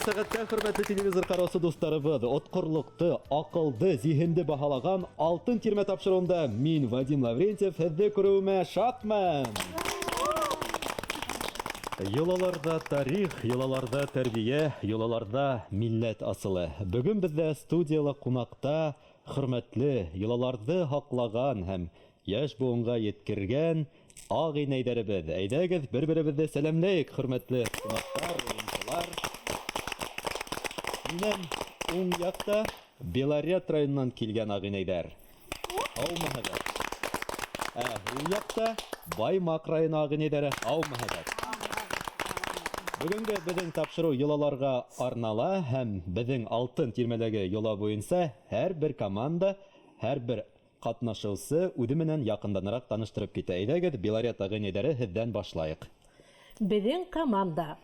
сәгатьтә хөрмәтле телевизор караучы дусларыбыз, отқырлықты, ақылды, зиһенді баһалаган алтын тирмә тапшыруында мин Вадим Лаврентьев һеҙҙе күреүемә шатмын. Йолаларда тарих, йолаларда тәрбие, йолаларда милләт асылы. Бүгін бездә студиялы кунакта хөрмәтле, йолаларды һаҡлаган һәм яшь буынға еткергән ағинәйҙәребеҙ. Әйҙәгеҙ, бер-беребеҙҙе сәләмләйек, хөрмәтле кунактар, уйынсылар. Минең уң яҡта Белорет районынан килгән ағинәйҙәр. Һаумыһығыҙ. Һул яҡта Баймаҡ районы ағинәйҙәре. Һаумыһығыҙ. Бүгенге беҙҙең тапшырыу йолаларға арнала һәм беҙҙең алтын тирмәләге йола буйынса һәр бер команда, һәр бер ҡатнашыусы үҙе менән яҡынданыраҡ таныштырып китә. Әйҙәгеҙ, Белорет ағинәйҙәре һеҙҙән башлайыҡ. Беҙҙең команда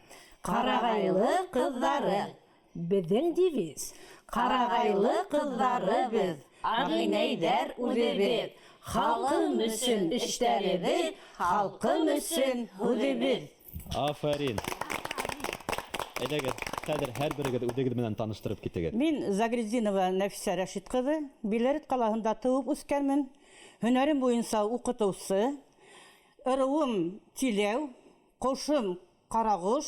ҡарағайлы ҡыҙҙары. Беҙҙең девиз ҡарағайлы ҡыҙҙарыбыҙ, ағинәйҙәр үҙебеҙ. Халҡым өсөн эштәребеҙ, халҡым өсөн һүҙебеҙ. Афарин. Әйҙәгеҙ, хәҙер һәр берегеҙ үҙегеҙ менән таныштырып китегеҙ. Мин Загрезинова Нәфисә Рәшит ҡыҙы, Белорет ҡалаһында тыуып үҫкәнмен. Һөнәрем буйынса уҡытыусы. Ырыуым тиләү, ҡошом ҡарағош,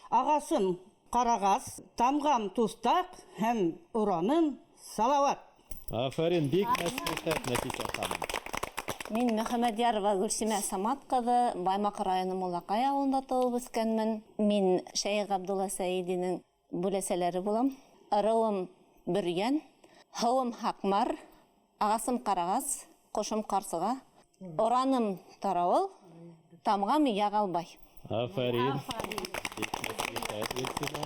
ағасым ҡарағас, тамғам тустаҡ һәм ураным салауат. Афарин, бик мәслихәт, Нәфисә ханым. Мин Мөхәмәдйәрова Гөлсимә Самат ҡыҙы, Баймаҡ районы Муллаҡай ауылында тыуып үҫкәнмен. Мин Шәйх Ғабдулла Сәйидинең бүләсәләре булам. Ырыуым Бөрйән, һыуым Һаҡмар, ағасым ҡарағас, ҡошом ҡарсыға, ораным тарауыл, тамғам Яғалбай. Афарин. Бик мәслихәт, Гөлсимә.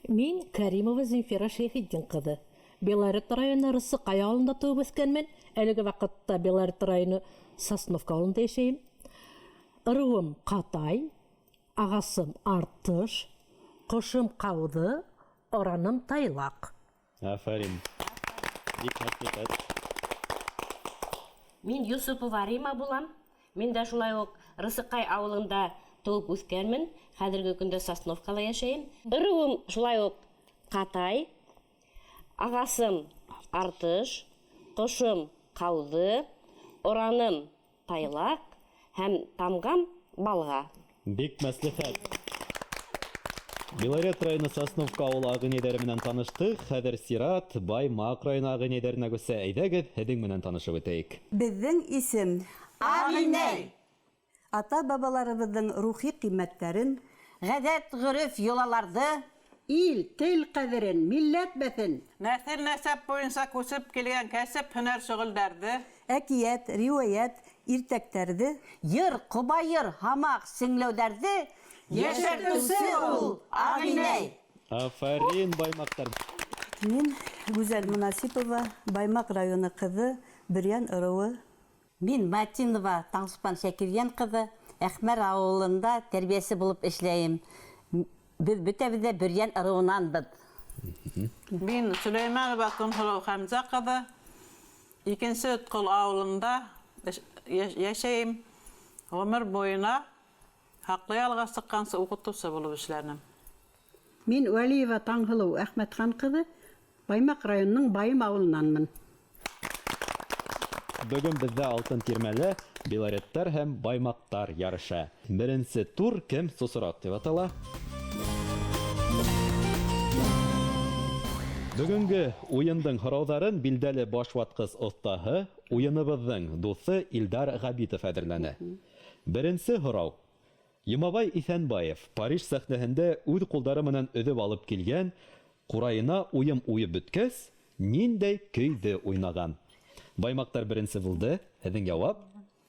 Мин Кәримова Зинфира Шәйхетдин ҡыҙы. Белорет районы Рысыҡай ауылында тыуып үҫкәнмен. Әлеге ваҡытта Белорет районы Сосновка ауылында йәшәйем. Ырыуым Ҡатай, ағасым Артыш, ҡошом Ҡауҙы, ораным Тайлаҡ. Афарин. Бик мәслихәт. Мин Юсупова Рима булам. Мин дә шулай уҡ Рысыҡай ауылында тыуып үҫкәнмен. Хәҙерге көндә Сосновкала йәшәйем. Ырыуым шулай уҡ Ҡатай, ағасым Артыш, ҡошом Ҡауҙы, ораным Тайлаҡ һәм тамғам Балға. Бик мәслихәт. Белорет районы Сосновка ауылы ағинәйҙәре менән таныштыҡ. Хәҙер Сират, Баймаҡ районы ағинәйҙәренә күсә. Әйҙәгеҙ, һеҙҙең менән танышып үтәйек. Беҙҙең исем Ағинәй. Ата-бабаларыбыҙҙың рухи ҡиммәттәрен, ғәҙәт-ғөрөф йолаларҙы, ил, тел ҡәҙерен, милләт бәҫен, Нәҫел-нәсәп буйынса күсеп килгән кәсеп һөнәр шөғөлдәрҙе, әкиәт, риүәйәт, иртәктәрҙе, йыр, ҡобайыр, һамаҡ, сеңләүҙәрҙе йәшәртеүсе ул Ағинәй. Афарин, Баймаҡтар. Мин Гүзәл Мунасипова, Баймаҡ районы ҡыҙы, Бөрйән ырыуы. Мин Матинова Таңсыпан Шәкирйән ҡыҙы, Әхмәр ауылында тәрбиәсе булып эшләйем. Беҙ бөтәбеҙ дә Бөрйән ырыуынанбыҙ. Мин Сөләймәнова Көнһылыу Хәмзә ҡыҙы, икенсе Өтҡол ауылында йәшәйем. Ғүмер буйына хаҡлы ялға сыҡҡансы уҡытыусы булып эшләнем. Мин Вәлиева Таңһылыу Әхмәтхан ҡыҙы, Баймаҡ районының Байым ауылынанмын. Бөгөн беҙҙә алтын тирмәлә Белореттар һәм Баймаҡтар ярыша. Беренсе тур кем сосораҡ тип атала. Бүгенге уйындың һорауҙарын билдәле башватҡыс оҫтаһы, уйыныбыҙҙың дуҫы Илдар Ғабитов әҙерләне. Беренсе һорау. Йомабай Иҫәнбаев Париж сәхнәһендә үҙ ҡулдары менән өҙөп алып килгән ҡурайына уйым уйып бөткәс, ниндәй көйҙө уйнаған? Баймаҡтар беренсе булды. Һеҙҙең яуап?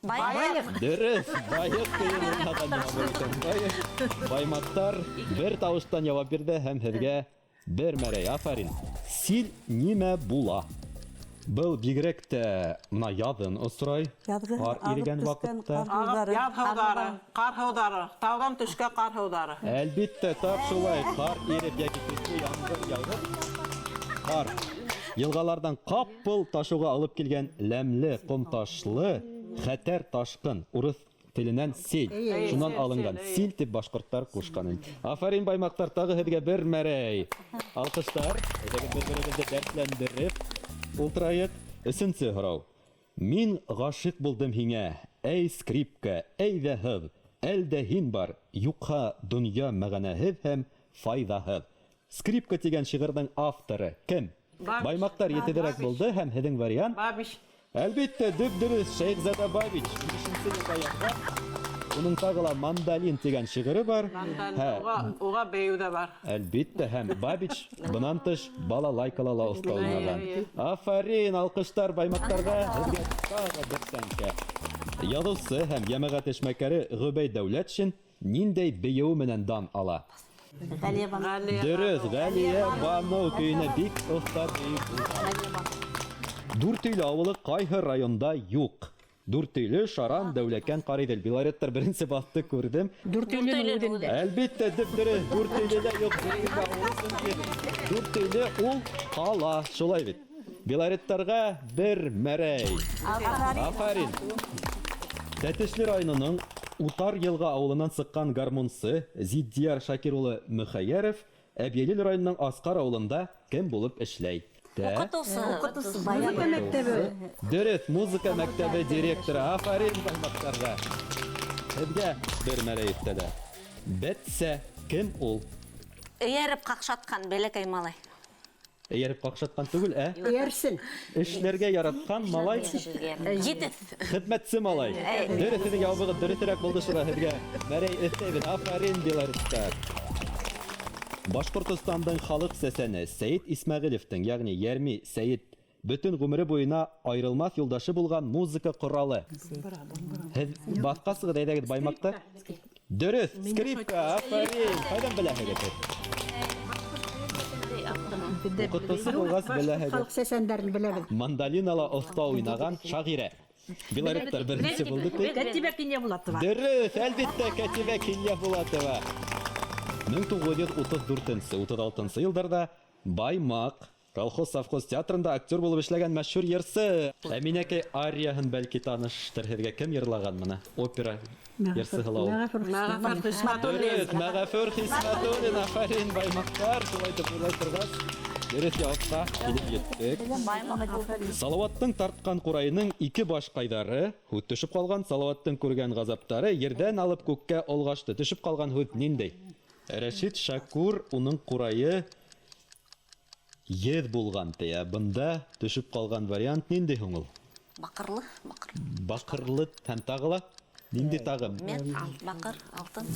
Байыҡ. Дөрөҫ, байыҡ көйөн уйнаған Йомабай Иҫәнбаев. Баймаҡтар бер тауыштан яуап бирҙе һәм һеҙгә бер мәрәй. Афарин. Сил нимә була? Был бигерәк тә мына яҙын осрай. Яҙғы Ҡар ирегән ваҡытта. Яҙ һыуҙары, ҡар һыуҙары, тауҙан төшкә ҡар һыуҙары. Әлбиттә, тап шулай. Ҡар иреп йәки көслө ямғыр яуып. Ҡар. Йылғалардан ҡапыл ташыуға алып килгән ләмле, ҡом ташлы, хәтәр ташҡын, урыҫ теленән сел. Шуннан алынган. Сил дип башкортлар кушкан. Афарин баймактар, тагы һезгә бер мәрәй. Алкыштар. Әгәр бер-беребезне дәртләндереп ултырайык. Өченче һорау. Мин гашык булдым һиңә, әй скрипка, әй зәһәр. Әлдә һин бар, юкка дөнья мәгънәһез һәм файдаһыз. Скрипка дигән шигырьнең авторы кем? Баймактар етедерәк булды һәм һезнең вариант. Бабиш. Әлбәттә, дөп-дөрес Шәйхзада Бабич. 5-нче аякта. Уның тагыла Мандалин дигән шигыре бар. Уға бейу да бар. Әлбәттә, һәм Бабич бунан тыш балалайкала ла оста уйнаган. Афарин, алкыштар баймактарга, һезгә тагы бер тәңкә. Язучы һәм җәмәгать эшмәкәре Гөбәй Дәүләтшин ниндәй бейеү менән дан ала? Галия Бану. Дөрес, Галия Бану көенә бик оста бейеү. Дүртөйле авылы кайһы районда юк? Дүртөйле Шаран Дәүләкән Каридел. Белореттар беренче басты күрдем. Дүртөйле үдендә. Әлбәттә, дөрес, Дүртөйледә юк. Дүртөйле ул кала, шулай бит. Белореттарга бер мәрәй. Афарин. Тәтешле районының Утар елга авылынан сыккан гармунсы Зиддияр Шакир улы Мөхәйяров Әбьелил районының Аскар авылында кем булып эшләй? Укытучы. Музыка мәктәбе. Дөрес, музыка мәктәбе директоры. Афарин баймактарга. Һезгә бер мәрәй иттеләр. Бетсә кем ул? Эйәреп какшаткан бәләкәй малай. Эйәреп какшаткан түгел, Ярсен. Эшләргә яраткан малай. Җитез. Хезмәтче малай. Дөрес, һезнең ябыгы дөресрәк булды шуга һезгә. Мәрәй эстәбез. Афарин Белоруста. Башкортостандың халык сәсәне Сәйид Исмәгыйлевтың, ягъни Ярми Сәйид бөтен гомере буена айрылмас юлдашы булган музыка коралы. Һез баскасыгыз әйдәгез баймакта? Дөрес, скрипка, афарин. Кайдан беләһегез? Укытучы булгас беләһегез. Халык сәсәндәрен беләбез. Мандалинала оста уйнаган шагыйрә. Белореттар беренче булды. Кәтибә Киня Булатова. Дөрес, әлбәттә, Кәтибә Киня Булатова. 1934-36 елларда Баймак колхоз-совхоз театрында актер булып эшләгән мәшһүр йырсы. Әминәкәй арияһын бәлки таныштыр һезгә. Кем йырлаган моны? Опера йырсы һылау. Мәғәфәр Хисмәтуллин. Мәғәфәр Хисмәтуллин, афарин баймактар, шулай дип уйлай торгас. Дөрес ябыкка килеп җиттек. Салаваттың тарткан курайының ике баш кайдары, һут төшеп калган Салаваттың күргән газаптары ердән алып күккә олгашты. Төшеп калган һут ниндәй? Рәшид Шакур уның курайы ед булган тия. Бында төшеп калган вариант ниндәй һуң ул? Бакырлы. Бакырлы һәм тагыла нинди тагы? Мен бакыр, алтын.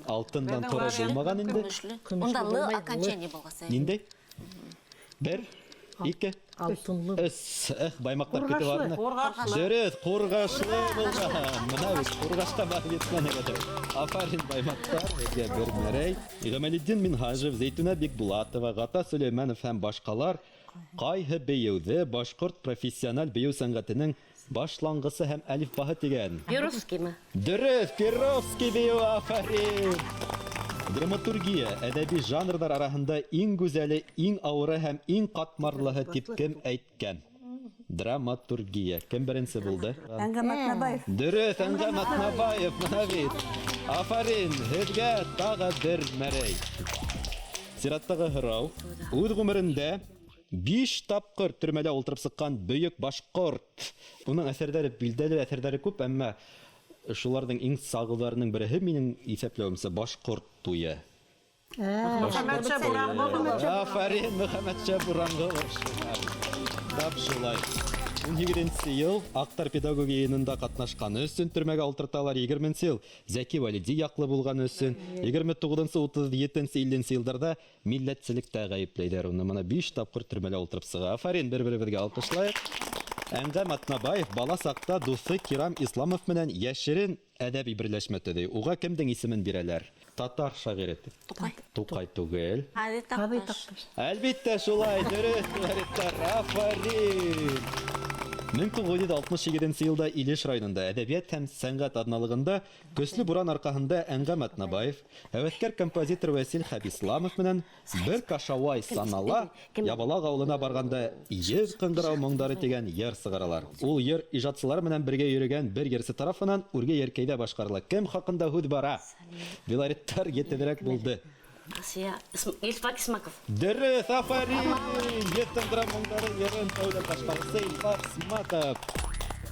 Алтындан туры булмаган инде. Көмешле. Унда лы окончание булган. Ниндәй? Бер, ике, Алтынлы. өс. Баймактар кетеп барны. Кургашлы. Дөрес, кургашлы булган. Менә бит кургашка бар битмәне гәдер. Афарин баймактар, безгә бер мәрәй. Гамалетдин Минхажев, Зәйтүнә Бикбулатова, Гата Сөләйманов һәм башкалар кайһы бейеүдә башкорт профессиональ бейеү сәнгатенең башлангысы һәм әлифбаһы дигән. Перовскиймы? Дөрес, Перовский бейеү, афарин. Драматургия әдәби жанрлар арасында иң гүзәле, иң авыры һәм иң катмарлыһы дип кем әйткән? Драматургия. Кем беренче булды? Әңгәм Атнабаев. Дөрес, Әнгәм Атнабаев, менә бит. Афарин, һезгә тагы бер мәрәй. Сираттагы һорау. Үз гомерендә 5 тапкыр төрмәдә ултырып сыккан бөек башкорт. Уның әсәрләре билдәле әсәрләре күп, әмма шуларның иң сагыларының береһе минең исәпләвемчә башкорт туе. Мөхәммәтшә Бурангол. Афарин, Мөхәммәтшә Бурангол. Тап шулай. 17 ел актар педагогия йыйынында катнашканы өчен төрмәгә утырталар. 20 ел Зәки Валиди яклы булганы өчен. 29-37 елларда милләтчелектә гаепләйләр. Уны моны 5 тапкыр төрмәгә утырып сыга. Афарин, бер-беребезгә алкышлайык. Әнгәм Атнабаев бала сакта дусы Кирам Исламов менән яшерен әдәби берләшмә төзи. Уга кемдең исемен бирәләр? Татар шагыйре. Тукай түгел. Әлбәттә шулай, дөрес, Афарин. 1967 елда Илеш районында әдәбият һәм сәнгать адналыгында көсле буран аркаһында Әнгам Атнабаев, хәвәскәр композитор Васил Хәбисламов менән бер кашавай санала Ябалак авылына барганда йөз кыңгырау моңдары дигән йыр сыгаралар. Ул йыр иҗатчылар менән бергә йөрегән бер йырчы тарафыннан үргә яркәйдә башкарыла. Кем хакында һүз бара? Белориттар етедрәк булды. Асия, Илфак Исмаков. Дөрес, афарин! Йөз моңдары йырын тәүлек башкарысы Илфак Исмаков.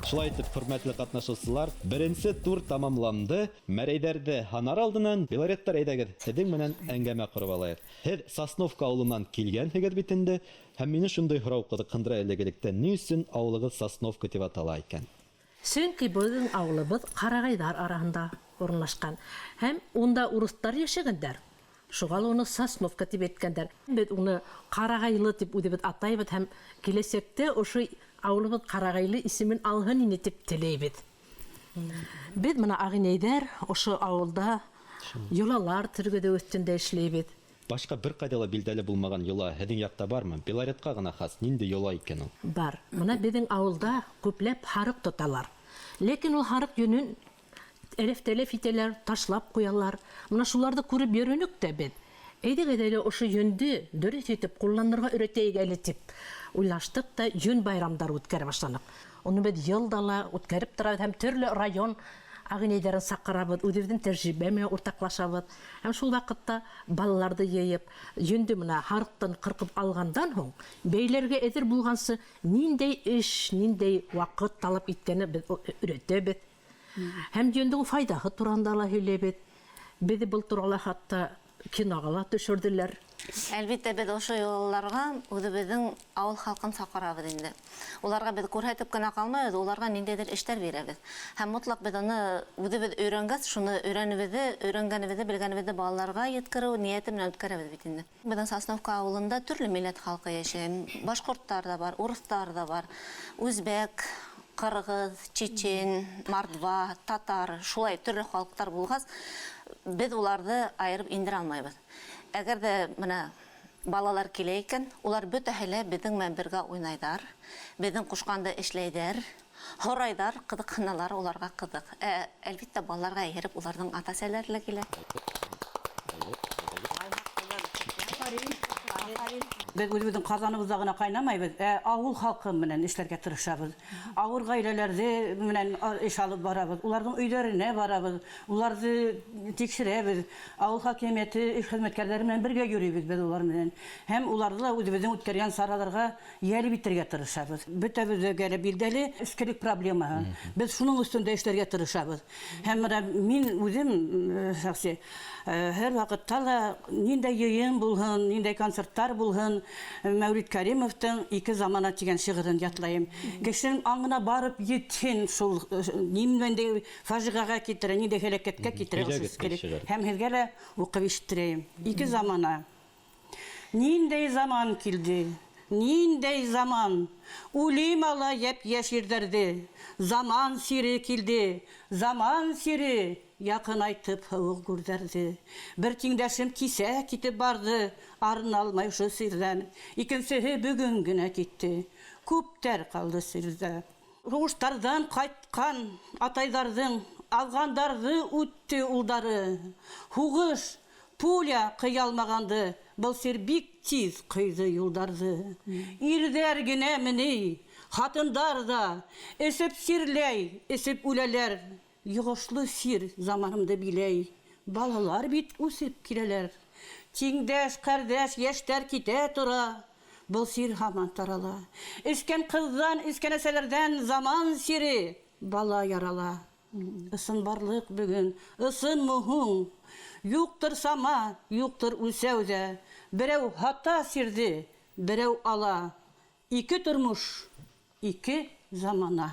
Шулай итеп, хөрмәтле катнашучылар, беренче тур тамамланды. Мәрәйдәрдә һанар алдыннан Белореттар әйдәгез, сезнең менән әңгәмә корып алайык. Һез Сосновка авылыннан килгәнсегез бит инде. Һәм мине шундый һорау кызыксындыра элегелектә, ни өчен авылыгыз Сосновка дип атала икән? Сөнки безнең авылыбыз Карагайдар арасында урнашкан. Һәм унда урыслар яшәгәннәр. Шугал уны Сосновка дип әйткәннәр. Без уны Карагайлы дип үдебез атайбыз һәм киләчәктә ошо авылыбыз Карагайлы исемен алган ине дип теләйбез. Без менә агынайдар ошо авылда юлалар тиргәдә өстендә эшләйбез. Башка бер кайдала билдәле булмаган юла һеҙҙең яҡта бармы? Белоретка гына хас нинди юла икән ул? Бар. Менә безнең авылда күпләп һарык тоталар. Ләкин ул һарык йөнен элеф-телеф итәләр, ташлап куялар. Менә шуларны күреп йөрөнөк тә бит. Әйдәгез әле ошо йөнде дөрес итеп кулланырга өйрәтәйек әле дип уйлаштык та йөн байрамдары үткәрә башланык. Уны без елдала үткәреп торабыз һәм төрле район агынайдарын сакырабыз, үзебезнең тәҗрибә менән уртаклашабыз. Һәм шул вакытта балаларды йыйып, йөнде менә һарыктан кыркып алгандан һоң, бәйләргә әзер булгансы, ниндәй эш, ниндәй вакыт талап иткәне без өйрәтәбез. Һәм йөндең файдаһы турында ла һөйләбез. Безне был турында хатта кинога ла төшерделәр. Әлбиттә, без ошо юлларга үзебезнең авыл халкын сакырабыз инде. Уларга без күрһәтеп кенә калмабыз, уларга ниндәйдер эшләр бирәбез. Һәм мутлак без аны үзебез өйрәнгәс, шуны өйрәнгәнебезне, белгәнебезне балаларга yetkерү нияте белән үткәрәбез бит инде. Безнең Сосновка авылында төрле милләт халкы яшәй. Башкорттар да бар, урыслар да бар, үзбәк, кыргыз, чечен, мордва, татар, шулай төрле халыктар булгас, без уларны айырып индерә алмайбыз. Әгәр дә менә балалар килә икән, улар бөтәһе лә безнең белән бергә уйнайдар, безнең кушканда эшләйдәр, һорайдар, кызыксыналар, уларга кызык. Әлбиттә, балаларга әйреп уларның ата-әсәләре килә. Biz özümüzün kazanımızda gına kaynamaybız. Avul halkı menen işlerge tırışabız. Avur gailelerde menen iş alıp barabız. Ulardan öylerine barabız. Ulardı tekşiremiz. Avul hakimiyeti iş hizmetkarları menen birge görüyoruz biz ular menen. Hem ularda da özümüzün ütkergen saralarga yeli bitirge tırışabız. Bütebizde gele bildeli üskelik problema. Biz şunun üstünde işlerge tırışabız. Hem min özüm şahsi her vakitta da ninde yayın bulhun, ninde konsertler bulhun. Mevlüt Karimov'tan iki zamana çıkan şiirin yatlayayım. Geçen anına barıp yettin şul nimende faciaga getire, ninde helaketke getire. Hem hezgele okup iştireyim. İki zamana. Ninde zaman kildi. Ninde zaman. Ulimala yep yeşirderdi. Zaman siri kildi. Zaman siri. Yakın aytıp hıvıq gürderdi. Bir tindəşim kise kitip bardı. Arın almay şu sirden. İkincisi bugün güne gitti. Kupter kaldı sirde. Ruğuşlardan kaytkan ataylardan algandardı üttü uldarı. Huğuş, pulya kıyalmagandı. Bu sir bik tiz kıydı yuldardı. İrdergine mini, hatındar da esip sirley, esip uleler. Yığışlı sir zamanımda biley. Balalar bit usip kireler. Çingdeş, kardeş, yeşter kite tura. Bu sir haman tarala. İsken kızdan, isken eselerden zaman siri. Bala yarala. Isın barlık bugün, ısın muhun. Yoktur sama, yoktur ulsevde. Birev hatta sirdi, birev ala. İki turmuş, iki zamana.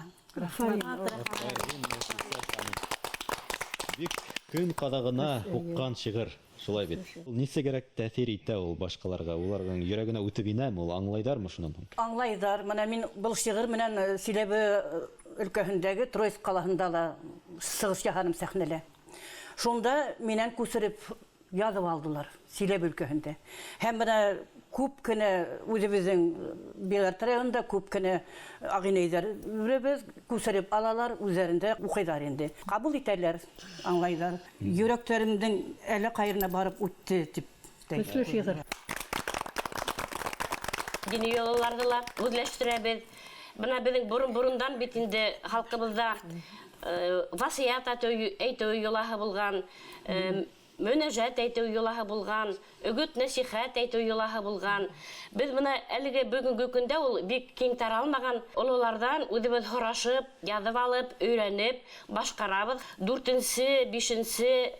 Бик көн кадагына уккан шигырь, шулай бит. Ул нисә кирәк тәэсир итә ул башкаларга, уларның йөрәгенә үтеп инәме, ул аңлайдармы шуны? Аңлайдар. Менә мин был шигырь менән Силәбе өлкәһендәге Троицк калаһында да сыгыш яһадым сәхнәлә. Шунда минән күсереп язып алдылар Силәбе өлкәһендә. Һәм менә күп кенә үзебезнең Белорет районында күп кенә агынайдар бүребез күсереп алалар, үзләрендә укыйлар инде. Кабул итәләр, аңлайлар. Йөрәкләрендән әле кайрына барып үтте дип. Көчле шигырь. Дини йолаларды ла үзләштерәбез. Бына безнең бурын-бурындан бит инде халкыбызда васыят әйтү йолаһы булган, мөнәҗәт әйтү йолаһы булган, үгет насихат әйтү йолаһы булган. Без моны әлеге бүгенге көндә ул бик киң таралмаган олылардан үзебез һорашып, язып алып, өйрәнеп башкарабыз. 4-нче, 5-нче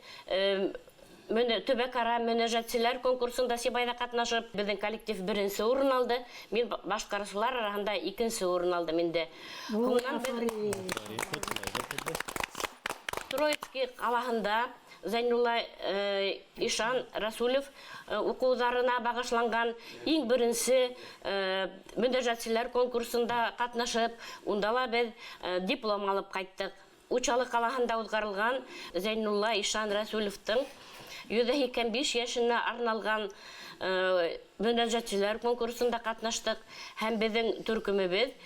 төбәкара мөнәҗәтчеләр конкурсында Сибайда катнашып, безнең коллектив 1-нче урын алды. Мин башкаручылар арасында 2-нче урын алдым инде. Троицкий калаһында Зайнулла Ишан Расулев укуларына багышланган иң беренче мөнәҗәтчеләр конкурсында катнашып, ундала без диплом алып кайттык. Учалы калаһында узгарылган Зайнулла Ишан Расулевтың 185 яшенә арналган мөнәҗәтчеләр конкурсында катнаштык һәм безнең төркемебез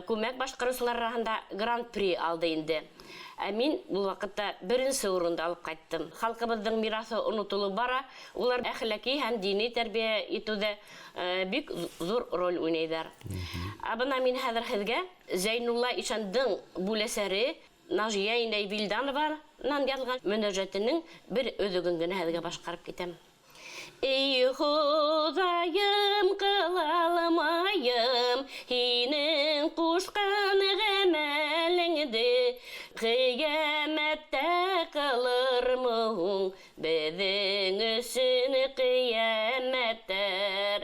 күмәк башкаручылар арасында гран-при алды инде. Мин бу вакытта 1-нче урында алып кайттым. Халкыбызның мирасы онытылып бара, улар әхлаки һәм дини тәрбия итүдә бик зур роль уйнайдар. Абына мин хәзер сезгә Зайнулла Ишандың бүләсәре Нажия инәй Вилданованың язылган мөнәҗәтенең бер өзөгөн генә хәзергә башкарып китәм. Ey Худайым, кылалмайым, һинең кушкан гамәлеңде, кыямәттә кылырмы һуң безнең өчен кыямәттәр,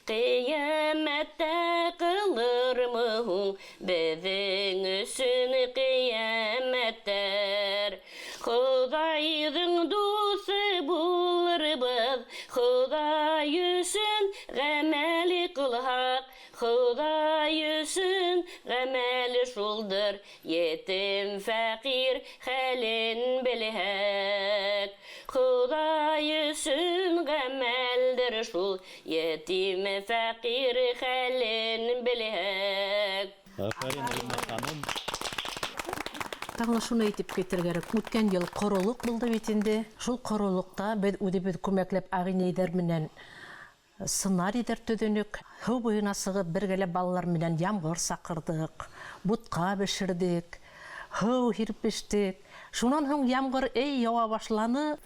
кыямәттә кылырмы һуң безнең өчен кыямәттәр. Худайдың дусы булырбыз, Худай өчен гамәл кылһак, Худай өчен гамәл шулдыр, етем фәкир хәлен белһәк. Худай өчен гамәлдер шул, етем фәкир хәлен белһәк. Афарин Римма ханым. Таңла шуны әйтеп китергә. Үткән ел корылык булды бит инде. Шул корылыкта без үзебез күмәкләп агынайдар менән сценарийдер төҙөнөк. Һыу буена сығып бергәләп балалар менән ямғыр саҡырдык, бутҡа бешердек, һыу һиреп эштек. Шунан һуң ямғыр яуа башланы.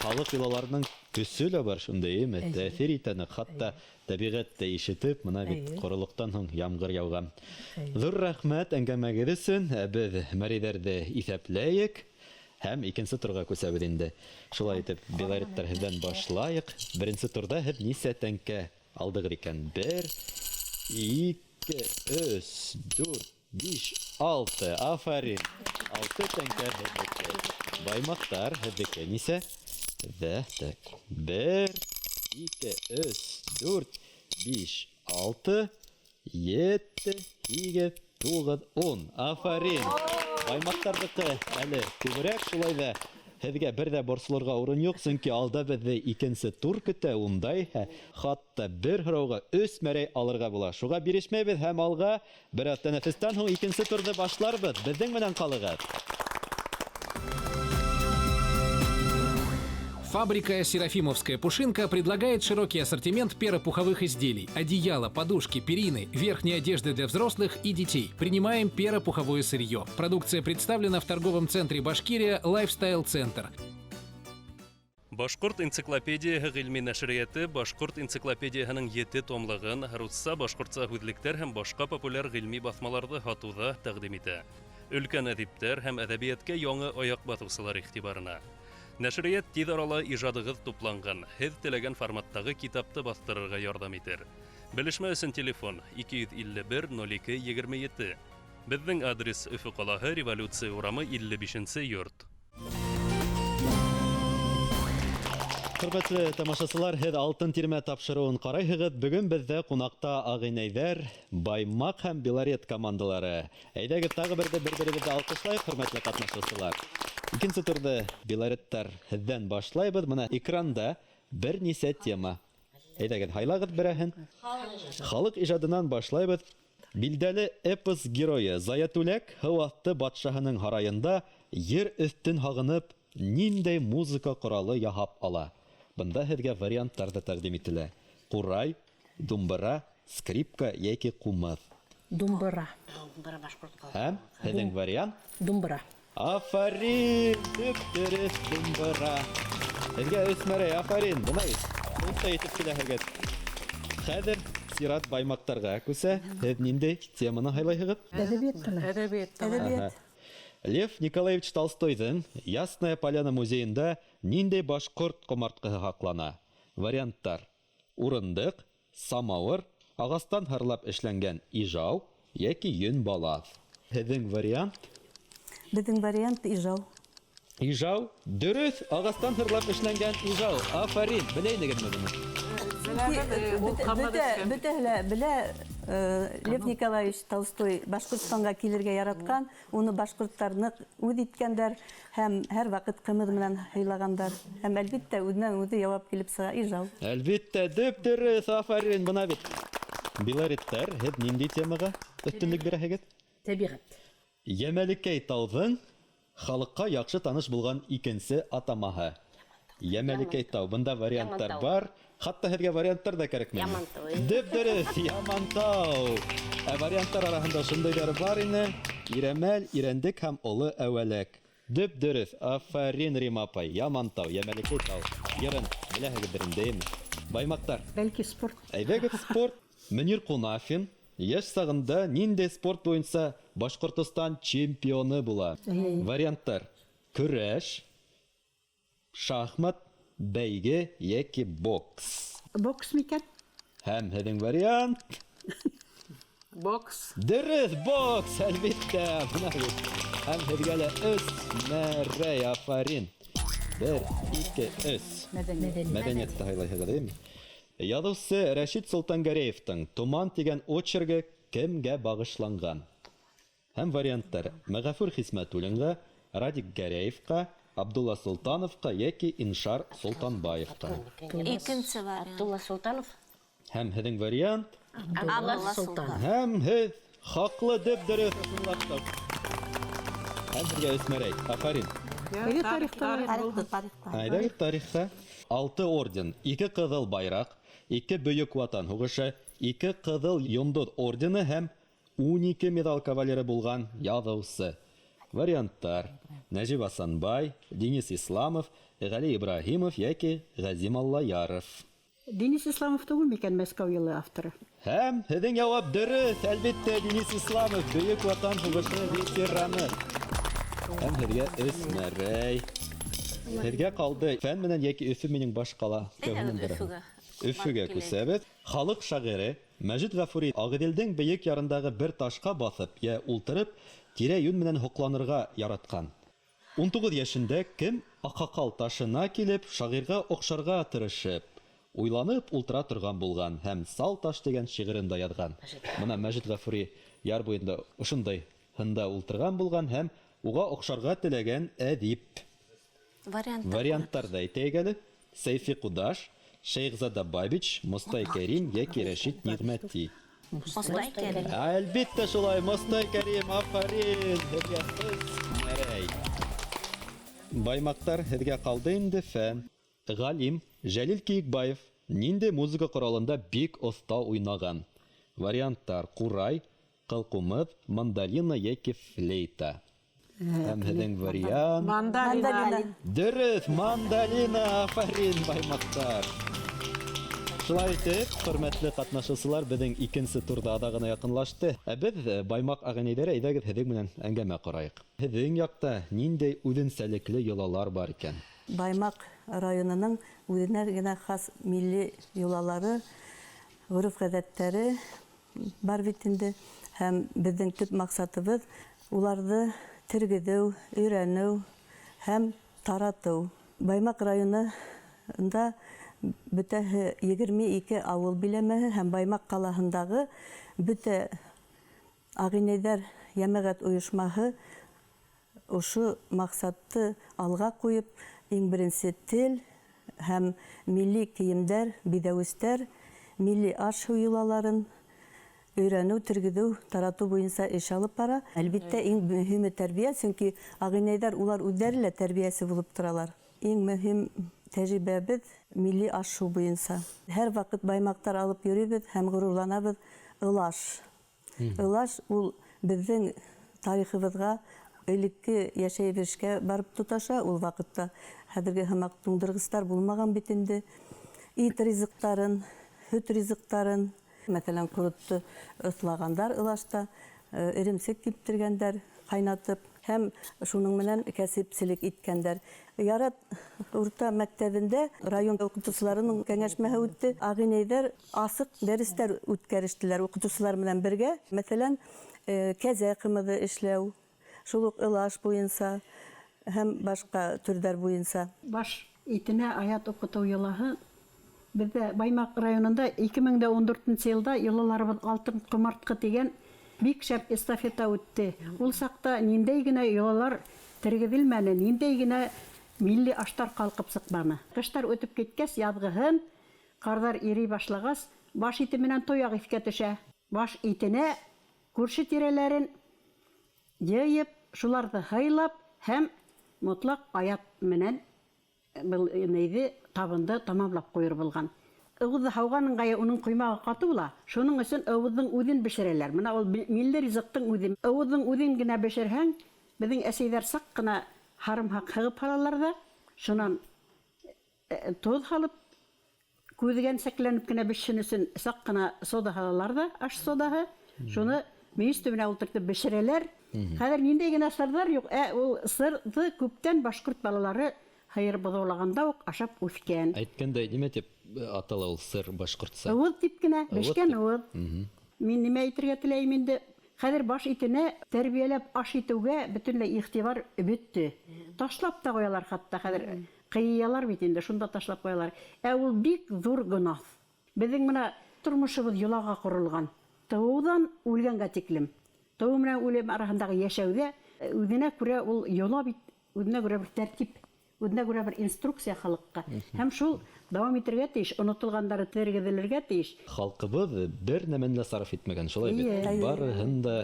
Халык йолаларының төсө лә бар шундай, тәэсир итәне, хатта табиғатта ишетеп, мына бит корылыктан һуң ямғыр яуган. Зур рәхмәт әңгәмәгеҙ өсөн. Без мәридәрҙе иҫәпләйек һәм икенсе турға күсәбеҙ инде. Шулай итеп, Белореттар һеҙҙән башлайыҡ. Беренсе турҙа һеҙ нисә тәңкә алдығыҙ икән? 1, 2, 3, 4, 5, 6. Афарин. 6 тәңкә һеҙҙеке. Баймаҡтар һеҙҙеке нисә? 1, 2, 3, 4, 5, 6, 7, 8, 9, 10. Афарин. Баймаҡтарҙыҡы әле күберәк, шулай ҙа һеҙгә бер ҙә борсолорға урын юҡ, сөнки алда беҙҙе икенсе тур көтә, ундай хатта бер һорауға 3 мәрәй алырға була. Шуға бирешмәйбеҙ һәм алға бер аҙ тәнәфестән һуң икенсе турҙы башларбыҙ. Беҙҙең менән ҡалығыҙ. Фабрика «Серафимовская пушинка» предлагает широкий ассортимент перопуховых изделий, одеяла, подушки, перины, верхней одежды для взрослых и детей. Принимаем перопуховое сырье. Продукция представлена в торговом центре «Башкирия» Lifestyle Center. Башкорт энциклопедияһы ғилми нәшрияты Башкорт энциклопедияһының 7 томлығын русса, башкортса һүҙлектәр һәм башка популяр ғилми баҫмаларҙы һатыуҙа тәҡдим итә. Өлкән әҙиптәр һәм әҙәбиәткә яңы аяҡ баҫыусылар иғтибарына. Нәшриәт тиҙ арала ижадығыҙ тупланған, һеҙ теләгән форматтағы китапты баҫтырырға ярҙам итер. Белешмә өсөн телефон 251-02-27. Беҙҙең адрес Өфө ҡалаһы, Революция урамы 55-нсе йорт. Хөрмәтле тамашасылар, һеҙ алтын тирмә тапшырыуын ҡарайһығыҙ. Бөгөн беҙҙә ҡунаҡта ағинәйҙәр, Баймаҡ һәм Белорет командалары. Әйҙәгеҙ тағы бер-беребеҙҙе алҡышлайыҡ, хөрмәтле ҡатнашыусылар. Икенсе турҙы Белореттар һеҙҙән башлайбыҙ. Бына экранда бернисә тема. Әйдәгез, һайлагыз берәһен. Халык ижадынан башлайбыз. Билдәле эпос герое Заятүләк һыу асты батшаһының һарайында ер өстен һагынып ниндәй музыка коралы яһап ала. Бында һеҙгә варианттар да тәҡдим ителә. Ҡурай, думбыра, скрипка яки ҡумыҙ. Думбыра. Һәм һеҙҙең вариант? Думбыра. Афарин, дөп-дөрөҫ думбыра. Һеҙгә Өсмәрәй, афарин. Бына унта итеп киләһегеҙ. Хәҙер Сират Баймаҡтарға күсә. Һеҙ ниндәй теманы һайлайһығыҙ? Әҙәбиәт. Лев Николаевич Толстойҙың Ясная Поляна музейында ниндәй башҡорт ҡомартҡыһы һаҡлана? Варианттар: урындыҡ, самауыр, ағастан һырлап эшләнгән ижау йәки йөн балаҫ. Һеҙҙең вариант? Беҙҙең вариант ижау. Ижау, дөрөҫ, ағастан һырлап эшләнгән ижау. Афарин, беләйнегеҙме быны? Бөтәһе лә белә. Лев Николаевич Толстой Башҡортостанға килергә яратҡан, уны башҡорттар үҙ иткәндәр һәм һәр ваҡыт ҡымыҙ менән һыйлағандар. Һәм әлбиттә үҙенән-үҙе яуап килеп сыға ижау. Әлбиттә, дөп-дөрөҫ, афарин, бына бит. Билариттар, һеҙ ниндәй темаға өҫтөнлөк бирәһегеҙ? Тәбиғәт. Йәмәлекәй тауҙың халыҡҡа яҡшы таныш булған икенсе атамаһы. Йәмәлекәй тау. Бында варианттар бар. Хатта һеҙгә варианттар да кәрәкмәй. Ямантау. Дөп-дөрөҫ, Ямантау. Варианттар араһында шундайҙар бар ине. Ирәмәл, Ирәндек һәм Оло Әүәләк. Дөп-дөрөҫ, афарин, Рим апай. Ямантау, Йәмәлекәй тау. Йырын, беләһегеҙҙер инде. Баймаҡтар. Бәлки спорт. Әйҙәгеҙ спорт. Мөнир Ҡунафин йәш сағында ниндәй спорт буйынса Башҡортостан чемпионы була? Варианттар: көрәш, шахмат, бәйге йәки бокс. Бокс микән? Һәм һеҙҙең вариант? Бокс. Дөрөҫ, бокс, әлбиттә. Бына бит. Һәм һеҙгә лә Өсмәрәй, афарин. 1, 2, 3. Мәҙәниәтте һайлайһығыҙ, әйме? Яҙыусы Рәшит Солтангәрәевтең «Туман» тигән очергі кемгә бағышланған? Һәм варианттар: Мәғәфүр Хисмәтуллинға, Радик Гәрәевҡа, Абдулла Султановҡа йәки Иншар Солтанбаевҡа. Икенсе вариант. Абдулла Султанов. Һәм һеҙҙең вариант? Абдулла Султанов. Һәм һеҙ хаҡлы, дөп-дөрөҫ ысынлаштыҡ. Һәм һеҙгә Өсмәрәй, афарин. Тарихта. Әйҙәгеҙ тарихта. 6 орден, 2 ҡыҙыл байраҡ, 2 бөйөк ватан һуғышы, 2 ҡыҙыл йондоҙ ордены һәм 12 медаль кавалеры булған яҙыусы. Варианттар: Нәжиб Асанбай, Денис Исламов, Ғәли Ибраһимов йәки Ғәзим Аллаяров. Денис Исламов түгел микән Мәскәү йылы авторы? Һәм һеҙҙең яуап дөрөҫ, әлбиттә, Денис Исламов, бөйөк ватан һуғышы ветераны. Һәм һеҙгә Өсмәрәй. Һеҙгә ҡалды фән менән йәки Өфө минең баш ҡала. Өфөгә күсәбеҙ. Халыҡ шағиры Мәжит Ғафури Ағиҙелдең бейек ярындағы бер ташҡа баҫып, йә ултырып, тирә-йүн менән һоҡланырға яратҡан. 19 йәшендә кем Аҡһаҡал ташына килеп, шағирға оҡшарға тырышып, уйланып ултыра торған булған һәм «Сал таш» дигән шиғырында яҙған. Бына Мәжит Ғафури яр буйында ошондай һында ултырған булған һәм уға оҡшарға теләгән әҙип. Варианттарда әйтәйек әле: Сәйфи Ҡудаш, Шәйхзада Бабич, Мостай Кәрим йәки Рәшит Ниғмәти. Мостай Кәрим. Әлбиттә шулай, Мостай Кәрим, афарин, һеҙгә Өсмәрәй. Баймаҡтар, һеҙгә ҡалды инде фән. Ғалим Жәлил Кейекбаев ниндәй музыка ҡоралында бик оҫта уйнаған? Варианттар: ҡурай, ҡылҡумыҙ, мандолина йәки флейта. Һәм һеҙҙең вариант? Мандолина. Дөрөҫ, мандолина, афарин, Баймаҡтар. Шулай итеп, хөрмәтле ҡатнашыусылар, беҙҙең икенсе турҙа аҙағына яҡынлашты. Ә беҙ Баймаҡ ағинәйҙәре әйҙәгеҙ һеҙҙең менән әңгәмә ҡорайыҡ. Һеҙҙең яҡта ниндәй үҙенсәлекле йолалар бар икән? Баймаҡ районының үҙенә генә хас милли йолалары, ғөрөф-ғәҙәттәре бар бит инде. Һәм беҙҙең төп маҡсатыбыҙ уларҙы тергеҙеү, өйрәнеү һәм таратыу. Баймаҡ районында бөтәһе 22 ауыл биләмәһе һәм Баймаҡ ҡалаһындағы бөтә ағинәйҙәр йәмәғәт ойошмаһы ошо маҡсатты алға ҡуйып, иң беренсе тел, һәм милли киемдәр, бидәүестәр, милли аш хуйлаларын өйрәнү, тергеҙеү, тарату буйынса эш алып бара. Әлбиттә, иң мөһиме тәрбия, сөнки ағинәйҙәр улар үҙҙәре лә тәрбиәсе булып торалар. Иң мөһим тәжрибәбеҙ милли ашу буйынса. Һәр ваҡыт баймаҡтар алып йөрөйбөҙ һәм ғорурланабыҙ. Ылаш. Ылаш ул беҙҙең тарихыбыҙға, элекке йәшәйбешкә барып тоташа. Ул ваҡытта хәҙерге һымаҡ туңдырғыстар булмаған бит инде. Ит ризыҡтарын, һөт ризыҡтарын, мәҫәлән, ҡоротто ыҫлағандар ылашта, эремсек киптергәндәр, ҡайнатып, һәм шуның менән кәсепселек иткәндәр. Ярат урта мәктәбендә район уҡытыусыларының кәңәшмәһе үтте. Ағинәйҙәр асыҡ дәрестәр үткәрештеләр уҡытыусылар менән бергә. Мәҫәлән, кәзә ҡымыҙы эшләү, шул уҡ ылаш буйынса һәм башҡа төрҙәр буйынса. Баш итенә аят уҡытыу йолаһы беҙҙә Баймаҡ районында 2014 йылда йолаларыбыҙ алтын ҡомартҡы тигән бик шәп эстафета үтте. Ул саҡта ниндәй генә йолалар тергеҙелмәне, ниндәй генә милли аштар ҡалҡып сыҡманы. Ҡыштар үтеп киткәс, яҙғыһын, ҡарҙар ирей башлағас, баш ите менән тояҡ иҫкә төшә. Баш итенә күрше тирәләрен йыйып, шуларҙы һыйлап һәм мотлаҡ аят менән был нейҙе табынды тамамлап ҡуйыр булған. Ыуыҙҙы һауған ыңғайы уның ҡоймағы ҡаты була. Шуның өсөн ыуыҙҙың үҙен бешерәләр. Бына ул милли ризыҡтың үҙе. Ыуыҙҙың үҙен генә бешерһәң, беҙҙең әсәйҙәр саҡ ҡына һарымһаҡ һығып һалалар ҙа, шунан тоҙ һалып, күҙгән сәкләнеп кенә бешһен өсөн саҡ ҡына сода һалалар ҙа, аш содаһы. Шуны мейес төбөнә ултыртып бешерәләр. Хәҙер ниндәй генә сырҙар юҡ. Ул сырҙы күптән башҡорт балалары һыйыр боҙаулағанда уҡ ашап үҫкән. Әйткәндәй, нимә тип атала ул сыр башҡортса? Ыуыҙ тип кенә, бешкән ыуыҙ. Мин нимә әйтергә теләйем инде? Хәҙер баш итенә тәрбиәләп аш итеүгә бөтөнләй иғтибар бөттө. Ташлап та ҡуялар хатта хәҙер. Ҡыйыялар бит инде, шунда ташлап ҡуялар. Ул бик ҙур гонаһ. Беҙҙең бына тормошобоҙ йолаға ҡоролған. Тыуыуҙан үлгәнгә тиклем. Тыуыу менән үлем араһындағы йәшәүҙә үҙенә күрә ул йола бит, үҙенә күрә бер тәртип, үҙенә күрә бер инструкция халыҡҡа. Һәм шул дауам итергә тейеш, онотолғандары тергеҙелергә тейеш. Халҡыбыҙ бер нәмәне лә сарыф итмәгән, шулай бит. Барыһын да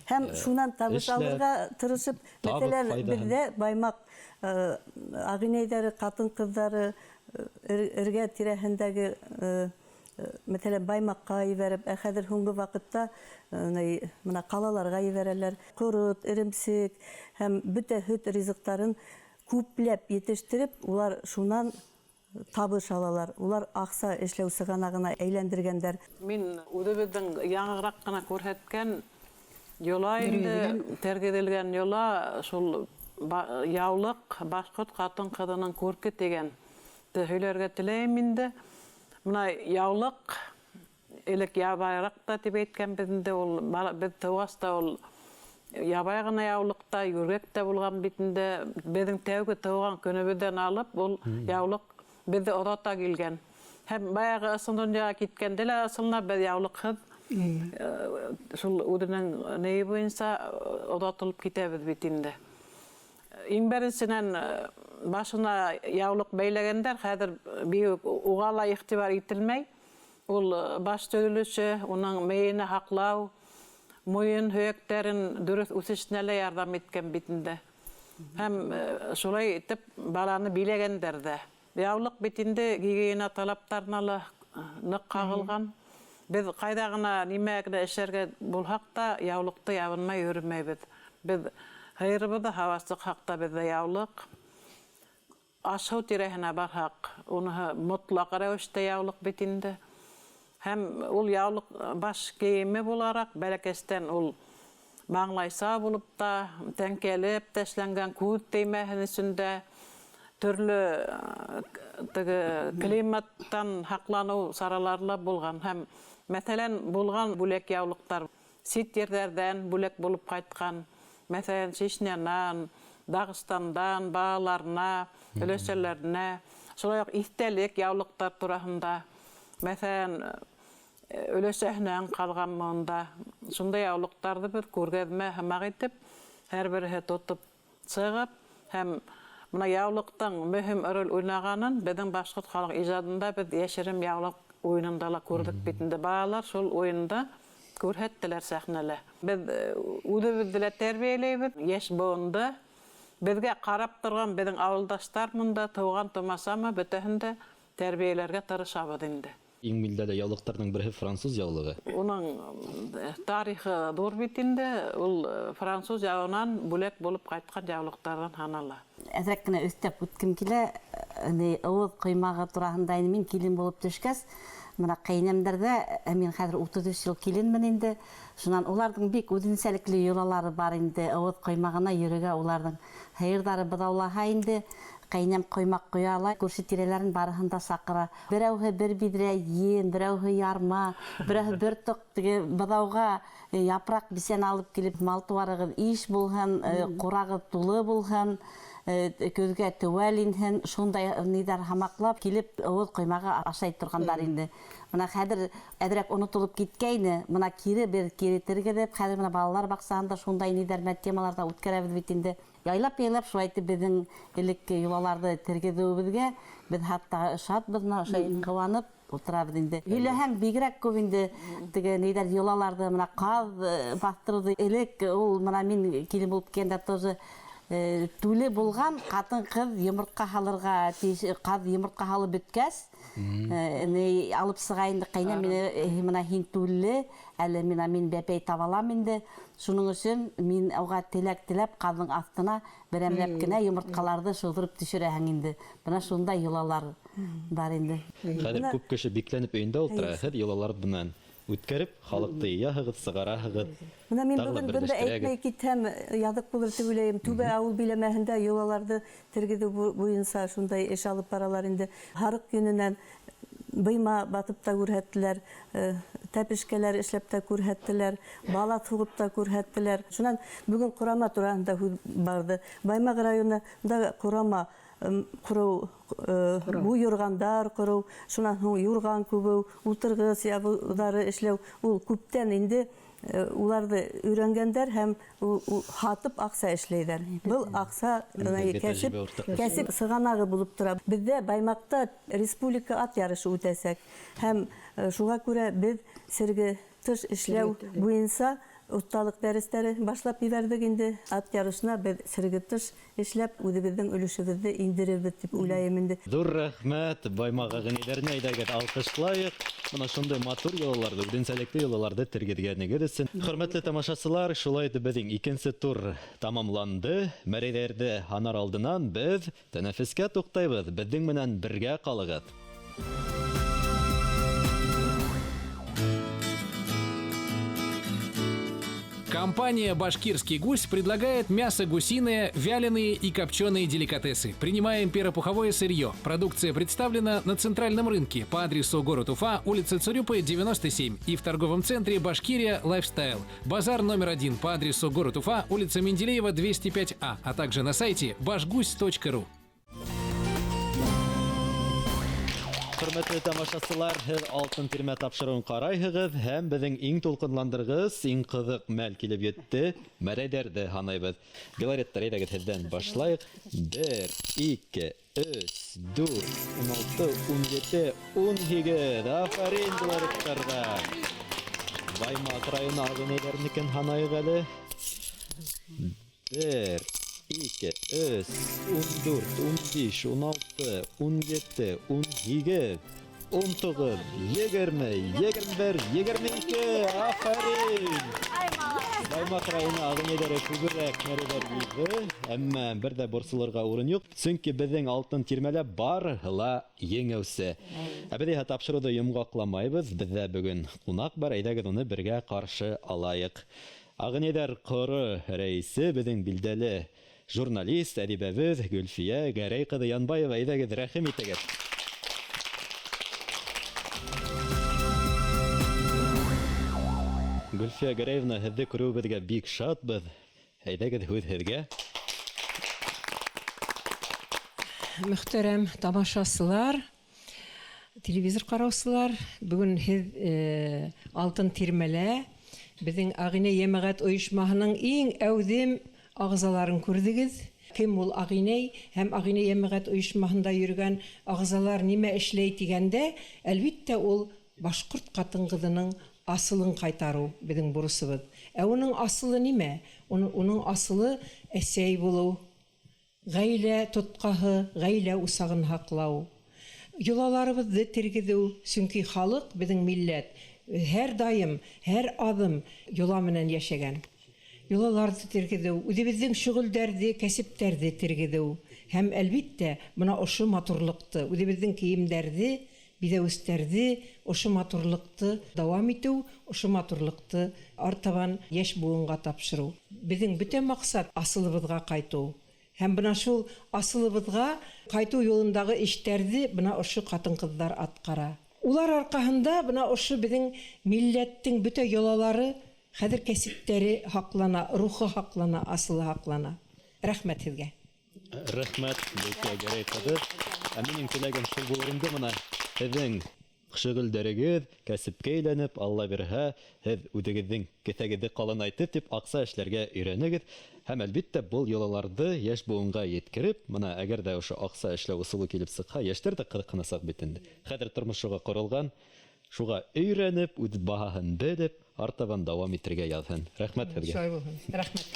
Һәм шунан табыш алырға тырышып, мәҫәлән, беҙҙә Баймаҡ ағинәйҙәре, ҡатын-ҡыҙҙары эргә тирәһендәге мәҫәлән, Баймаҡҡа ебәреп, хәҙер һуңғы ваҡытта мына ҡалаларға ебәрәләр. Ҡорот, эремсек һәм бөтә һөт ризыҡтарын күпләп етештереп, улар шунан табыш алалар. Улар аҡса эшләү сығанағына әйләндергәндәр. Мин үҙебеҙҙең яңыраҡ ҡына күрһәткән йола инде, тәргеҙелгән йола, шул яулыҡ, башҡорт ҡатын-ҡыҙының күрке тигән һөйләргә теләйем инде. Мына яулыҡ, элек ябайыраҡта тип әйткән беҙҙе, беҙ тыуаста ул ябай ғына яулыҡта, йүргәктә булған битендә, беҙҙең тәүге тыуған көнөбөҙҙән алып, ул яулыҡ беҙҙе оҙата килгән. Һәм баяғы ысын донъяға киткәнде лә ысынлап беҙ яулыҡһыҙ шул үҙенең нейе буйынса оҙатылып китәбеҙ бит инде. Иң беренсенән башына яулыҡ бәйләгәндәр, хәҙер уға ла иғтибар ителмәй. Ул баш төҙөлөшө, уның мейене һаҡлау, муйын һөйәктәрен дөрөҫ үҫешенә лә ярҙам иткән бит инде. Һәм шулай итеп баланы биләгәндәр ҙә. Яулыҡ бит инде гигиена талаптарына ла ныҡ ҡағылған. Беҙ ҡайҙа ғына нимә генә эшләргә булһаҡ та, яулыҡты ябынмай йөрөмәйбеҙ. Беҙ һыйырыбыҙҙы һауасы хаҡта беҙҙә яулыҡ. Ашһыу тирәһенә барһаҡ, уныһы мотлаҡ рәүештә яулыҡ бит инде. Һәм ул яулыҡ баш кейеме булараҡ, бәләкәстән ул маңлайса булып та, тәңкәлеп тәшләнгән күҙ теймәһен өсөндә, төрлө климаттан һаҡланыу саралары булған. Һәм мәҫәлән, булған бүләк яулыҡтар сит ерҙәрҙән бүләк булып ҡайтҡан. Мәҫәлән, Чечнянан, Дағыстандан, балаларына, өләсәләренә, шулай уҡ иҫтәлек яулыҡтар тураһында. Мәҫәлән, өләсәһенән ҡалған монда. Шундай яулыҡтарҙы беҙ күргәҙмә һымаҡ итеп, һәр береһе тотоп сығып, һәм Мына яулыктың мөһим роль уйнаганын безнең башкорт халык иҗатында без яшерим яулык oyununda la gördük bitinde. Bağlar şol oyunda görhettiler sahnele. Biz udubizdiler terbiyeleybiz, yaş boğunda. Bizge qarap turgan bizin avuldaşlar munda, tuğan tumasama bütühünde terbiyelerge tırışabız indi. Иң билдәле яулыктарның бере француз яулыгы. Onun tarixi doğru bitinde, ol Fransuz yağынан bülek bolup qaytkan яулыктардан hanala. Әзрәк кенә өстәп үткем килә, авыз коймагы турасында мин килен булып төшкәс, мына кайнамдарда мин хәзер 33 ел киленмен инде. Шуннан уларның бик үзенчәлекле йолалары бар инде. Авыз коймагына йөрергә уларның хәйрдары быдаулаһа инде. Кайнам коймак куяла, күрше тирәләрен барыһында сакыра. Берәүһе бер бидрә ен, берәүһе ярма, берәүһе бер ток теге быдауга япрак бисән алып килеп, мал туарыгыз иш булһын, курагы тулы булһын, көзгә төвәл инһен, шундай нидар хамаклап килеп, авыз коймага ашай торгандар инде. Мына хәзер әдрәк онытылып киткәйне, мына кире тергәдеп, хәзер мына балалар баксагында шундай нидар темаларда үткәрәбез бит инде. Яйлап шулай итеп безнең элекке юлаларды тергәдүебезгә без хатта шатбыз, кыланып утырабыз инде. Һәм бигрәк күп инде теге нидар юлаларды мына каз бастырды. Элек ул мына мин килеп булып киткәндә тоже түле булган катын-кыз йомыртка халырга, каз йомыртка халып беткәс, алып сыга инде кайнам, мина һин түле, әле мин бәпәй табалам инде. Шуның өчен мин ауга теләп казның астына берәмләп кенә йомырткаларды шылдырып төшерәһең инде. Менә шундай юлалар бар инде. Хәзер күп кеше бикләнеп өендә утыра, хәзер юлалар белән үткәреп, халыкты яһыгыз, сыгараһыгыз. Менә мин бүген бер әйтмәй китәм, язык булыр дип уйлыйм. Түбә авыл биләмәһендә юлаларды тергеде буенча шундай эш алып баралар инде. Харык көненнән быйма батып та күрһәттеләр, тәпешкәләр эшләп тә күрһәттеләр, бала тугып та күрһәттеләр. Шуннан бүген Курама турында барды. Баймак районында Курама куру, бу юргандар куру, шунан һуң юрган күбеү, утыргыс ябыдары эшләү, ул күптән инде уларды өйрәнгәндәр һәм хатып акса эшләйдәр. Был акса кәсеп сыганагы булып тора. Бездә Баймакта республика ат ярышы үтәсәк һәм шуңа күрә без серге тыш эшләү буенча Ustalık dersleri başlap biberdik indi. At yarışına biz sırgıtış işlep үзебездин өлüşүбүздү индиребиз деп уйлайм инде. Зур рахмет, Баймак агынилерин айдагет алкышлайык. Мына шундай матур юлларды, үзенчәлекле юлларды тергедгәнегез өчен. Хөрмәтле тамашачылар, шулай итеп безнең икенче тур тамамланды. Мәрәйләрдә анар алдынан без тәнәфескә туктайбыз. Безнең менән бергә калыгыз. Компания «Башкирский гусь» предлагает мясо гусиное, вяленые и копченые деликатесы. Принимаем перопуховое сырье. Продукция представлена на центральном рынке по адресу город Уфа, улица Цурюпы, 97 и в торговом центре «Башкирия Лайфстайл». Базар номер 1 по адресу город Уфа, улица Менделеева, 205А, а также на сайте bashguсь.ru. Хөрмәтле тамашачылар, һез алтын тирмә тапшыруын карайһыгыз һәм безнең иң тулкынландыргыс, иң кызык мәл килеп җитте. Мәрәйдәрдә һанайбыз. Белореттер әйдәгез һездән башлайык. 1, 2, 3, 4, 16, 17, 18. Афарин белореттәрдә. Баймак районы агынеләрнекен һанайык әле. 1, 2, 3, 14, 15, 16, 17, 18, 19, 20, 21, 22, aferin! Баймак районы агынеләре күбрәк мәрәйләр булды, әмма бер дә борсылырга урын юк, чөнки безнең алтын тирмәлә барыла еңәүсе. Ә без тапшыруды йомгакламайбыз, бездә бүген кунак бар, әйдәгез уны бергә каршы алайык. Агынеләр коры рәисе безнең билдәле журналист, әдибәбез Гөлфия Гәрәй кызы Янбаева, әйдәгез рәхим итегез. Гөлфия Гәрәевна, һезне күрүебезгә бик шатбыз. Әйдәгез һүз һезгә. Мөхтәрәм тамашачылар, телевизор караучылар, бүген һез алтын тирмәлә безнең Агыне Ямагат оешмаһының иң әүдем агзаларын күрдегез. кем ул агиней һәм агиней әмәгать оешмаһында йөргән агзалар нимә эшләй дигәндә, әлбиттә ул башкорт хатын-кызының асылын кайтару безнең бурысыбыз. Уның асылы нимә? Уның асылы әсәй булу, гаилә тоткаһы, гаилә усагын һаклау. Йолаларыбызды тергезү, чөнки халык, безнең милләт, һәр даим, һәр адым йола менән яшәгән. Йолаларды тергезү, үзебезнең шөгыльләрне, кәсептәрне тергезү һәм әлбиттә, моны ошо матурлыкты, үзебезнең киемнәрне, бидәүстәрне, ошо матурлыкты дәвам итү, ошо матурлыкты артабан яшь буынга тапшыру. Безнең бөтен максат асылыбызга кайту. Һәм бына шул асылыбызга кайту юлындагы эшләрне бына ошо хатын-кызлар аткара. Улар аркаһында бына ошо безнең милләттең бөтен йолалары, хәзер кәсептәре хаклана, рухы хаклана, асылы хаклана. Рәхмәт сезгә. Рәхмәт, Ләйсә Гәрәйтова. Минем теләгем шул булыр инде моны. Һеҙҙең шөгыльдәрегеҙ кәсепкә әйләнеп, Алла бирһә, һеҙ үҙегеҙҙең кеҫәгеҙҙе ҡалынайтып тип аҡса эшләргә өйрәнегеҙ. Һәм әлбиттә был йолаларҙы йәш буынға еткереп, мына әгәр дә ошо аҡса эшләү усулы килеп сыҡһа, йәштәр дә ҡыҙыҡһынасаҡ бит инде. Хәҙер тормош шуға ҡоролған, шуға өйрәнеп, үҙ баһаһын белеп, артабан дауам итергә яҙһын. Рәхмәт һеҙгә. Рәхмәт.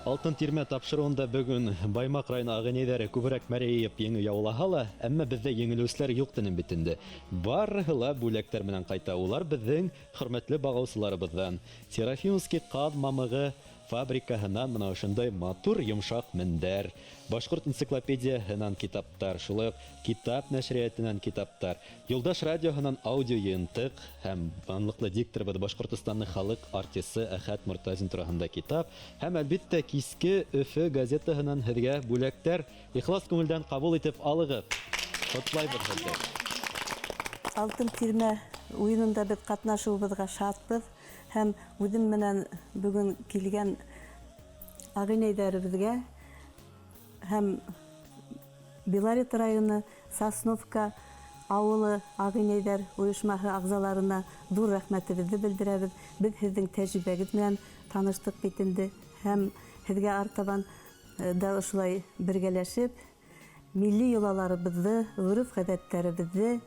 Алтын тирмә тапшырыуында бөгөн Баймаҡ районы ағинәйҙәре күберәк мәрәйеп еңеү яулаһа ла, әммә беҙҙә еңелеүселәр юҡ тинем бит инде. Барыһы ла бүләктәр менән ҡайта. Улар беҙҙең хөрмәтле бағыусыларыбыҙҙан. Серафимовский ҡаҙ мамығы фабрикаһынан мына ошондай матур йомшаҡ мендәр, Башҡорт энциклопедияһынан китаптар, шулай уҡ китап нәшриәтенән китаптар, Юлдаш радиоһынан аудио йыйынтыҡ һәм данлыҡлы дикторыбыҙ Башҡортостанның халыҡ артисы Әхәт Мортазин тураһында китап һәм әлбиттә киске Өфө газетаһынан һеҙгә бүләктәр ихлас күңелдән ҡабул итеп алығыҙ. Ҡотлайбыҙ һеҙҙе. Алтын тирмә уйынында беҙ ҡатнашыуыбыҙға шатбыҙ һәм үҙем менән бөгөн килгән ағинәйҙәребеҙгә һәм Белорет районы Сосновка ауылы ағинәйҙәр ойошмаһы ағзаларына ҙур рәхмәтебеҙҙе белдерәбеҙ. Беҙ һеҙҙең тәжрибәгеҙ менән таныштыҡ бит инде һәм һеҙгә артабан да ошолай бергәләшеп, милли йолаларыбыҙҙы, ғөрөф-ғәҙәттәребеҙҙе,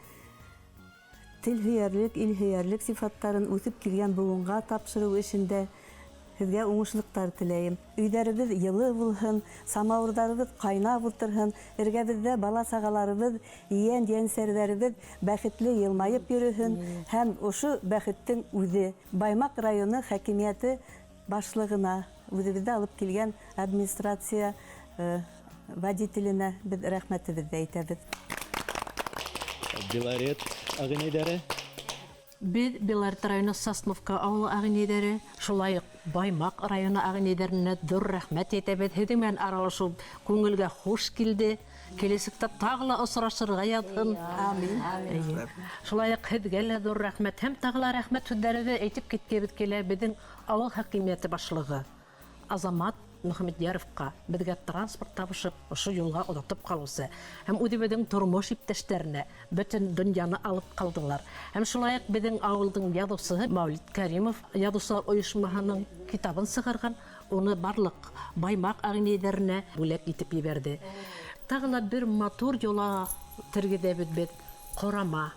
тел һөйәрлек, ил һөйәрлек сифаттарын үҫеп килгән быуынға тапшырыу эшендә һеҙгә уңышлыҡтар теләйем. Өйҙәребеҙ йылы булһын, самауырҙарыбыҙ ҡайнап ултырһын, эргәбеҙҙә бала-сағаларыбыҙ, ейән-ейәнсәрҙәребеҙ бәхетле йылмайып йөрөһөн һәм ошо бәхеттең үҙе Баймаҡ районы хакимиәте башлығына, үҙебеҙҙә алып килгән администрация водителенә беҙ рәхмәтебеҙҙе әйтәбеҙ. Белорет ағинәйҙәре. Беҙ Белорет районы Сосновка ауылы ағинәйҙәре, шулай уҡ Баймаҡ районы ағинәйҙәренә ҙур рәхмәт әйтәбеҙ. Һеҙҙең менән аралашыу күңелгә хуш килде. Киләсәктә тағы ла осрашырға яҙһын. Амин. Шулай уҡ һеҙгә лә ҙур рәхмәт һәм тағы ла рәхмәт һүҙҙәребеҙ әйтеп киткәбеҙ килә беҙҙең ауыл хакимиәте башлығы Азамат Мөхәмәтйәровҡа, беҙгә транспорт табышып, ошо юлға оҙатып ҡалыусы һәм үҙебеҙҙең тормош иптәштәренә бөтөн донъяны алып ҡалдылар. Һәм шулай уҡ беҙҙең ауылдың яҙыусыһы Мәүлит Кәримов яҙыусылар ойошмаһының китабын сығарған, уны барлыҡ Баймаҡ ағинәйҙәренә бүләк итеп ебәрҙе. Тағы ла бер матур йола тергеҙәбеҙ беҙ, ҡорама.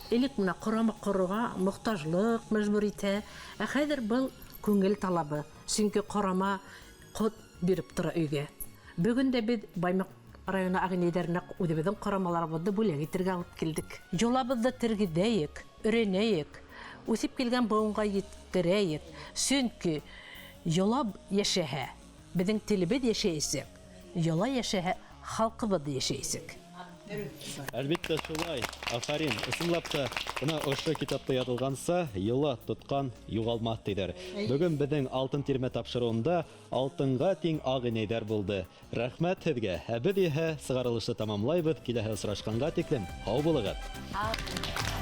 Элек менә ҡорама ҡороға мохтажлыҡ мәжбүр итә, ә хәҙер был күңел талабы. Сөнки ҡорама ҡот биреп тора өйгә. Бөгөн дә беҙ Баймаҡ районы ағинәйҙәренә үҙебеҙҙең ҡорамаларыбыҙҙы бүләк итергә алып килдек. Йолабыҙҙы тергеҙәйек, өйрәнәйек, үҫеп килгән быуынға еткерәйек. Сөнки йола йәшәһә, беҙҙең телебеҙ йәшәйәсәк, йола йәшәһә, халҡыбыҙ йәшәйәсәк. Әлбиттә шулай. Афарин, ысынлап та, бына ошо китапта яҙылғанса, йола тотҡан юғалмаҫ тиҙәр. Бөгөн беҙҙең алтын тирмә тапшырыуында алтынға тиң ағинәйҙәр булды. Рәхмәт һеҙгә. Ә беҙ иһә сығарылышты тамамлайбыҙ. Киләһе осрашҡанға тиклем һау булығыҙ.